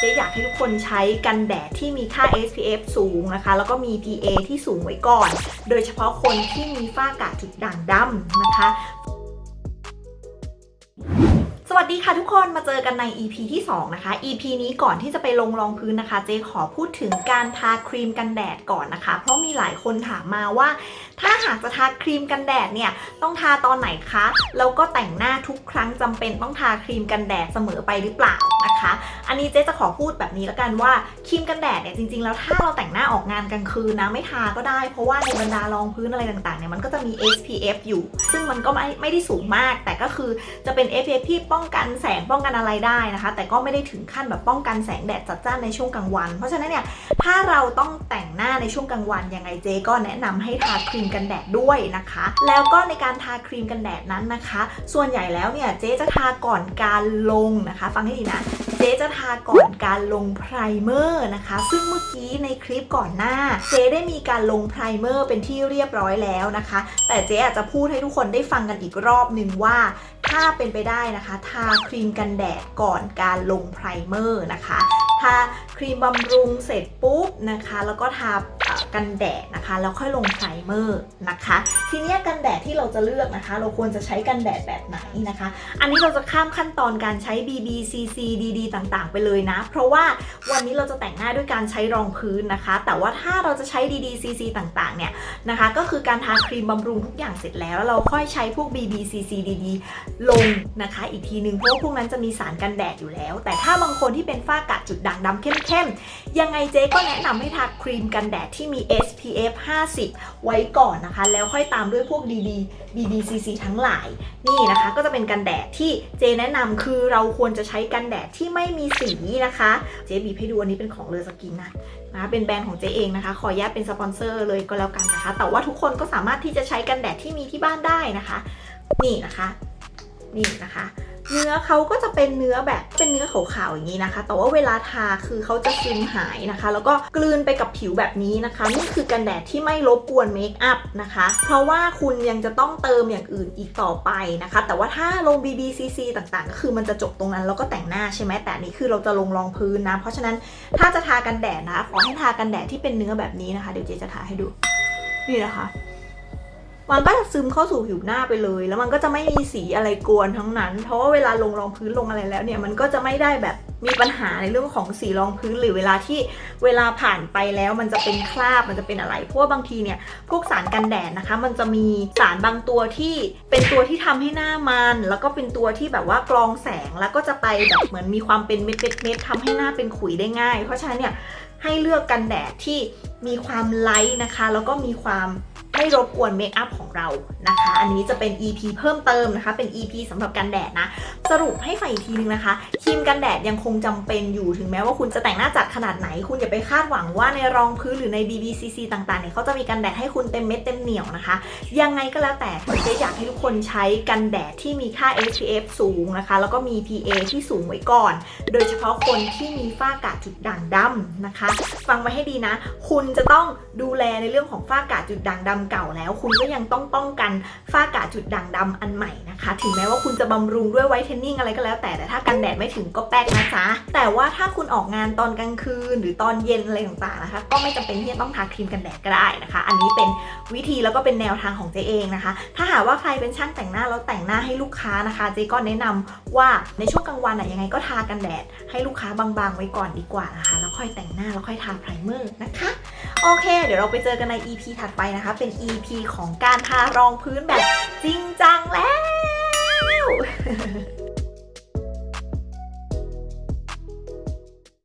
เจ๊อยากให้ทุกคนใช้กันแดดที่มีค่า SPF สูงนะคะแล้วก็มี PA ที่สูงไว้ก่อนโดยเฉพาะคนที่มีฝ้ากระจุดด่างดำนะคะสวัสดีค่ะทุกคนมาเจอกันใน EP ที่2นะคะ EP นี้ก่อนที่จะไปลงรองพื้นนะคะเจ๊ขอพูดถึงการทาครีมกันแดดก่อนนะคะเพราะมีหลายคนถามมาว่าถ้าหากจะทาครีมกันแดดเนี่ยต้องทาตอนไหนคะแล้วก็แต่งหน้าทุกครั้งจำเป็นต้องทาครีมกันแดดเสมอไปหรือเปล่านะคะอันนี้เจ๊จะขอพูดแบบนี้แล้วกันว่าครีมกันแดดเนี่ยจริงๆแล้วถ้าเราแต่งหน้าออกงานกลางคืนนะไม่ทาก็ได้เพราะว่าในบรรดารองพื้นอะไรต่างๆเนี่ยมันก็จะมี SPF อยู่ซึ่งมันก็ไม่ได้สูงมากแต่ก็คือจะเป็น SPF ที่ป้องกันแสงป้องกันอะไรได้นะคะแต่ก็ไม่ได้ถึงขั้นแบบป้องกันแสงแดดจัดจ้านในช่วงกลางวันเพราะฉะนั้นเนี่ยถ้าเราต้องแต่งหน้าในช่วงกลางวันยังไงเจ๊ก็แนะนำให้ทาครีมกันแดดด้วยนะคะแล้วก็ในการทาครีมกันแดดนั้นนะคะส่วนใหญ่แล้วเนี่ยเจ๊จะทาก่อนการลงนะคะฟังให้ดีนะเจ๊จะทาก่อนการลงไพรเมอร์นะคะซึ่งเมื่อกี้ในคลิปก่อนหน้าเจ๊ได้มีการลงไพรเมอร์เป็นที่เรียบร้อยแล้วนะคะแต่เจ๊อาจจะพูดให้ทุกคนได้ฟังกันอีกรอบนึงว่าถ้าเป็นไปได้นะคะทาครีมกันแดดก่อนการลงไพรเมอร์นะคะทาครีมบำรุงเสร็จปุ๊บนะคะแล้วก็ทากันแดดนะคะแล้วค่อยลงไพรเมอร์นะคะทีนี้กันแดดที่เราจะเลือกนะคะเราควรจะใช้กันแดดแบบไหนนะคะอันนี้เราจะข้ามขั้นตอนการใช้ BB CC DD ต่างๆไปเลยนะเพราะว่าวันนี้เราจะแต่งหน้าด้วยการใช้รองพื้นนะคะแต่ว่าถ้าเราจะใช้ DD CC ต่างๆเนี่ยนะคะก็คือการทาครีมบำรุงทุกอย่างเสร็จแล้วเราค่อยใช้พวก BB CC DD ลงนะคะอีกทีนึงเพราะว่าพวกนั้นจะมีสารกันแดดอยู่แล้วแต่ถ้าบางคนที่เป็นฝ้ากระจุดด่างดำเข้มๆยังไงเจ๊ก็แนะนำให้ทาครีมกันแดดที่มี SPF 50 ไว้ก่อนนะคะแล้วค่อยตามด้วยพวก BBCC ทั้งหลายนี่นะคะก็จะเป็นกันแดดที่เจ๊แนะนำคือเราควรจะใช้กันแดดที่ไม่มีสีนะคะเจ๊บีบให้ดูอันนี้เป็นของเลอสกินนะเป็นแบรนด์ของเจ๊เองนะคะขออนุญาตเป็นสปอนเซอร์เลยก็แล้วกันนะคะแต่ว่าทุกคนก็สามารถที่จะใช้กันแดดที่มีที่บ้านได้นะคะนี่นะคะเนื้อเขาก็จะเป็นเนื้อแบบเป็นเนื้อขาวๆอย่างนี้นะคะแต่ว่าเวลาทาคือเขาจะซึมหายนะคะแล้วก็กลืนไปกับผิวแบบนี้นะคะนี่คือกันแดดที่ไม่รบกวนเมคอัพนะคะเพราะว่าคุณยังจะต้องเติมอย่างอื่นอีกต่อไปนะคะแต่ว่าถ้าลง BBCC ต่างๆก็คือมันจะจบตรงนั้นแล้วก็แต่งหน้าใช่ไหมแต่นี่คือเราจะลงรองพื้นนะเพราะฉะนั้นถ้าจะทากันแดดนะขอให้ทากันแดดที่เป็นเนื้อแบบนี้นะคะเดี๋ยวเจจะทาให้ดูนี่นะคะมันก็จะซึมเข้าสู่ผิวหน้าไปเลยแล้วมันก็จะไม่มีสีอะไรกวนทั้งนั้นเพราะว่าเวลาลงรองพื้นลงอะไรแล้วเนี่ยมันก็จะไม่ได้แบบมีปัญหาในเรื่องของสีรองพื้นหรือเวลาผ่านไปแล้วมันจะเป็นคราบมันจะเป็นอะไรเพราะว่าบางทีเนี่ยพวกสารกันแดดนะคะมันจะมีสารบางตัวที่เป็นตัวที่ทำให้หน้ามันแล้วก็เป็นตัวที่แบบว่ากรองแสงแล้วก็จะไปแบบเหมือนมีความเป็นเม็ดทำให้หน้าเป็นขุยได้ง่ายเพราะฉะนั้นเนี่ยให้เลือกกันแดดที่มีความไลท์นะคะแล้วก็มีความไม่รบกวนเมคอัพของเรานะคะอันนี้จะเป็น EP เพิ่มเติมนะคะเป็น EP สำหรับกันแดดนะสรุปให้ฟังอีกทีนึงนะคะครีมกันแดดยังคงจำเป็นอยู่ถึงแม้ว่าคุณจะแต่งหน้าจัดขนาดไหนคุณอย่าไปคาดหวังว่าในรองพื้นหรือใน BBCC ต่างๆเนี่ยเขาจะมีกันแดดให้คุณเต็มเม็ดเต็มเหนียวนะคะยังไงก็แล้วแต่เจ๊อยากให้ทุกคนใช้กันแดดที่มีค่า SPF สูงนะคะแล้วก็มี PA ที่สูงไว้ก่อนโดยเฉพาะคนที่มีฝ้ากระจุดด่างดำนะคะฟังไว้ให้ดีนะคุณจะต้องดูแลในเรื่องของฝ้ากระจุดด่างดำเก่าแล้วคุณก็ยังต้องป้องกันฝ้ากระจุดด่างดำอันใหม่นะคะถึงแม้ว่าคุณจะบำรุงด้วยไวท์เทนนิ่งอะไรก็แล้วแต่ถ้ากันแดดไม่ถึงก็แป๊กนะจ๊ะแต่ว่าถ้าคุณออกงานตอนกลางคืนหรือตอนเย็นอะไรต่างๆนะคะก็ไม่จำเป็นที่จะต้องทาครีมกันแดดก็ได้นะคะอันนี้เป็นวิธีแล้วก็เป็นแนวทางของเจ๊เองนะคะถ้าหากว่าใครเป็นช่างแต่งหน้าแล้วแต่งหน้าให้ลูกค้านะคะเจ๊ก็แนะนำว่าในช่วงกลางวันยังไงก็ทากันแดดให้ลูกค้าบางๆไว้ก่อนดีกว่านะคะแล้วค่อยแต่งหน้าแล้วค่อยทาไพรเมอร์นะคะโอเคเดี๋ยวเราไปเจอกันใน EP ถัดไปนะคะเป็น EP ของการทารองพื้นแบบจริงจังแล้ว